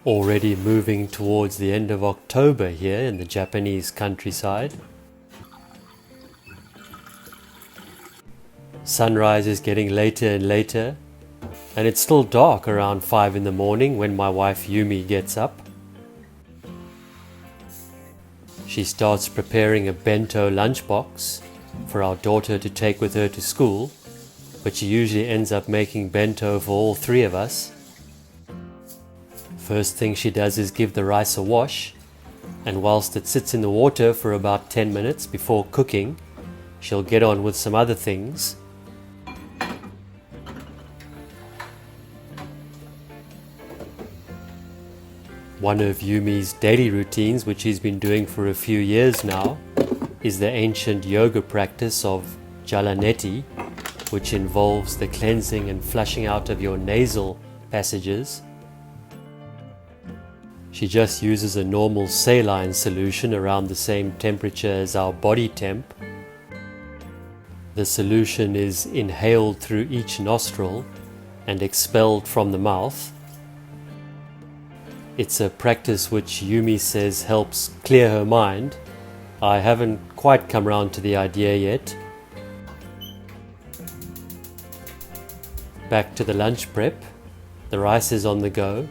Already moving towards the end of October here in the Japanese countryside. Sunrise is getting later and later, and it's still dark around 5 in the morning when my wife Yumi gets up. She starts preparing a bento lunchbox for our daughter to take with her to school, but she usually ends up making bento for all three of us. First thing she does is give the rice a wash, and whilst it sits in the water for about 10 minutes before cooking, she'll get on with some other things. One of Yumi's daily routines, which he's been doing for a few years now, is the ancient yoga practice of Jala Neti, which involves the cleansing and flushing out of your nasal passages. She just uses a normal saline solution around the same temperature as our body temp. The solution is inhaled through each nostril and expelled from the mouth. It's a practice which Yumi says helps clear her mind. I haven't quite come around to the idea yet. Back to the lunch prep. The rice is on the go,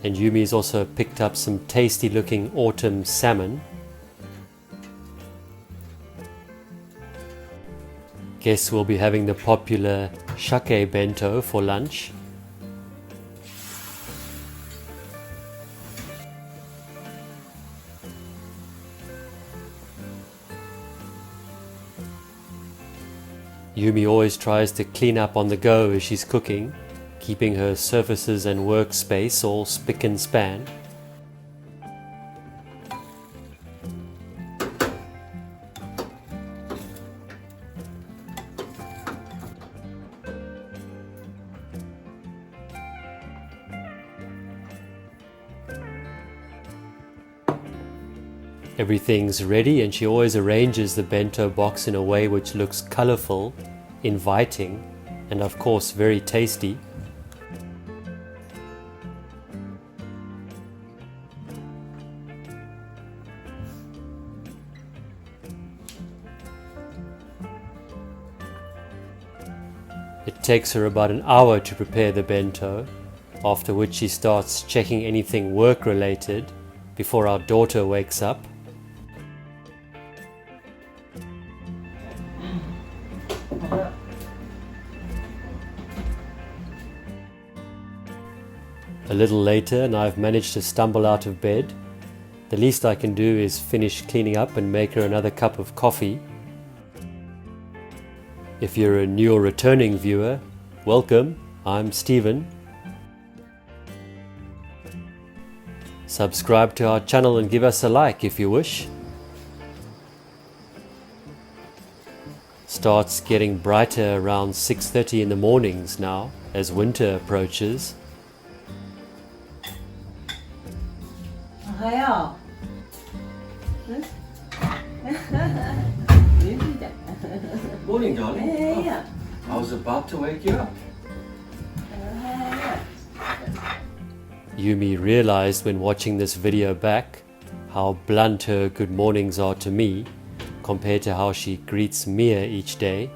and Yumi's also picked up some tasty looking autumn salmon. Guess we'll be having the popular shake bento for lunch. Yumi always tries to clean up on the go as she's cooking, keeping her surfaces and workspace all spick and span. Everything's ready, and she always arranges the bento box in a way which looks colourful, inviting, and of course very tasty. It takes her about an hour to prepare the bento, after which she starts checking anything work related before our daughter wakes up. A little later, and I've managed to stumble out of bed. The least I can do is finish cleaning up and make her another cup of coffee. If you're a new or returning viewer, welcome, I'm Stephen. Subscribe to our channel and give us a like if you wish. Starts getting brighter around 6:30 in the mornings now as winter approaches. Morning, darling. Oh, I was about to wake you up. Yumi realized when watching this video back how blunt her good mornings are to me compared to how she greets Mia each day.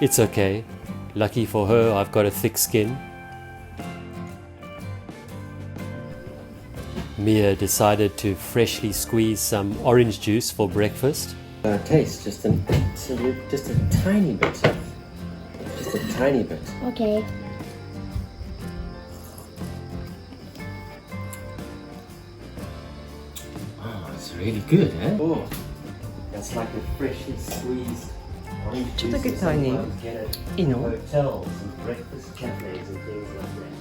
It's okay. Lucky for her, I've got a thick skin. Mia decided to freshly squeeze some orange juice for breakfast. Taste just a tiny bit. Just a tiny bit. Okay. Oh, it's really good, eh? Oh, that's like a freshly squeezed orange juice. ちょっとだけtiny. Get You at know. hotels and breakfast cafes and things like that.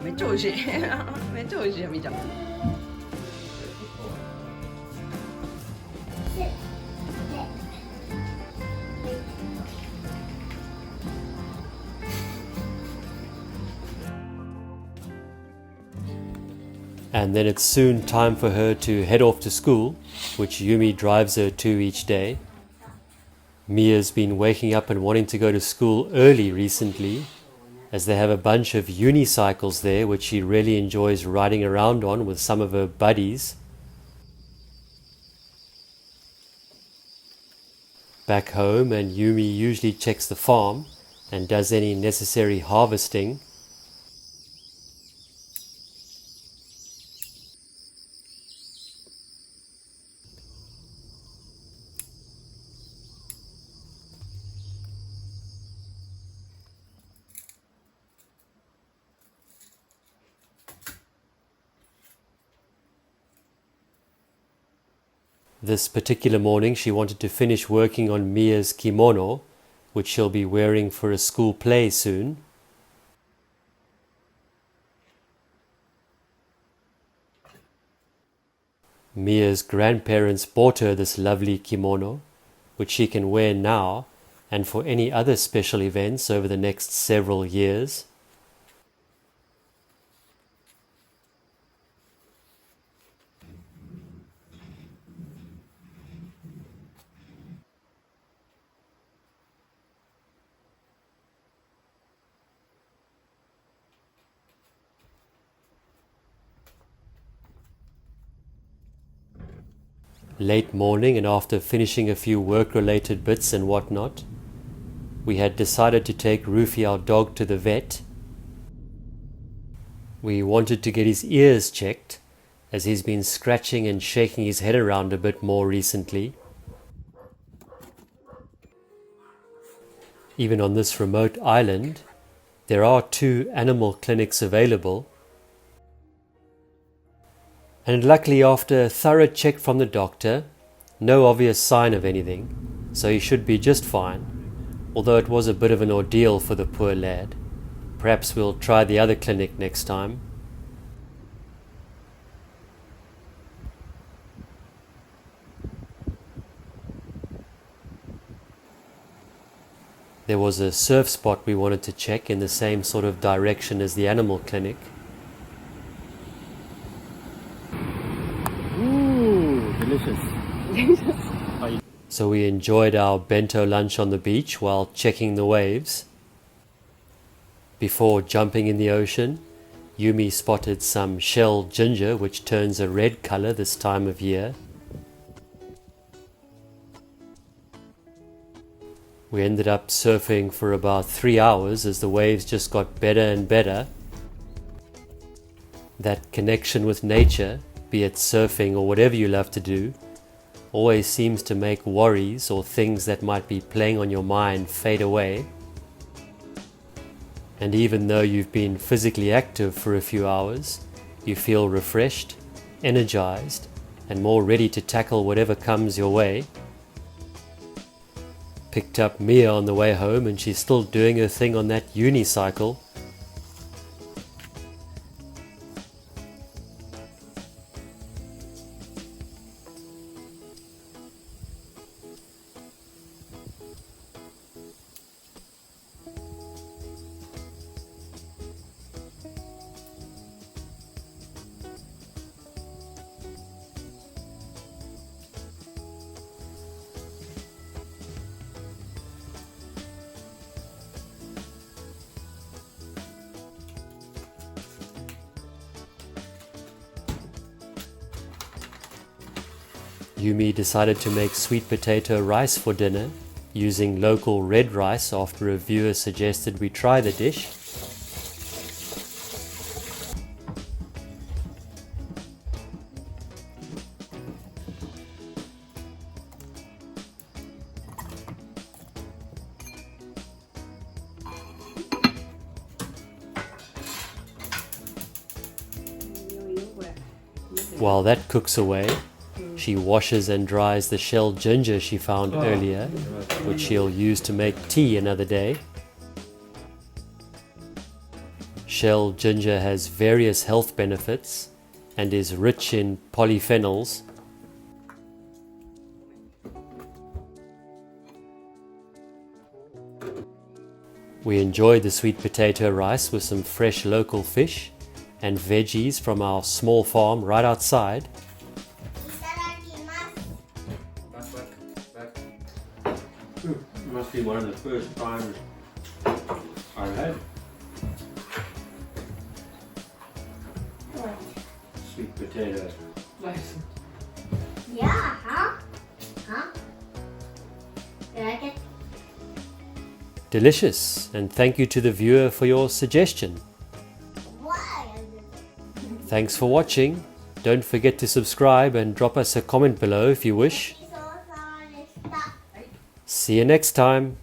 めっちゃ美味しい。めっちゃ美味しいよ、みーちゃん。And then it's soon time for her to head off to school, which Yumi drives her to each day. Mia's been waking up and wanting to go to school early recently, as they have a bunch of unicycles there which she really enjoys riding around on with some of her buddies. Back home, and Yumi usually checks the farm and does any necessary harvesting. This particular morning she wanted to finish working on Mia's kimono, which she'll be wearing for a school play soon. Mia's grandparents bought her this lovely kimono, which she can wear now and for any other special events over the next several years. Late morning, and after finishing a few work-related bits and whatnot, we had decided to take Rufy, our dog, to the vet. We wanted to get his ears checked, as he's been scratching and shaking his head around a bit more recently. Even on this remote island, there are 2 animal clinics available. And luckily, after a thorough check from the doctor, no obvious sign of anything, so he should be just fine, although it was a bit of an ordeal for the poor lad. Perhaps we'll try the other clinic next time. There was a surf spot we wanted to check in the same sort of direction as the animal clinic. Delicious. So we enjoyed our bento lunch on the beach while checking the waves. Before jumping in the ocean, Yumi spotted some shell ginger which turns a red color this time of year. We ended up surfing for about 3 hours as the waves just got better and better. That connection with nature, be it surfing or whatever you love to do, always seems to make worries or things that might be playing on your mind fade away. And even though you've been physically active for a few hours, you feel refreshed, energized, and more ready to tackle whatever comes your way. Picked up Mia on the way home, and she's still doing her thing on that unicycle. Yumi decided to make sweet potato rice for dinner, using local red rice after a viewer suggested we try the dish. While that cooks away, she washes and dries the shell ginger she found earlier, which she'll use to make tea another day. Shell ginger has various health benefits and is rich in polyphenols. We enjoyed the sweet potato rice with some fresh local fish and veggies from our small farm right outside. Back. must be one of the first times I've had What? sweet potato. Yeah, huh? Huh? You like it? Delicious, and thank you to the viewer for your suggestion. Why? Thanks for watching. Don't forget to subscribe and drop us a comment below if you wish. See you next time.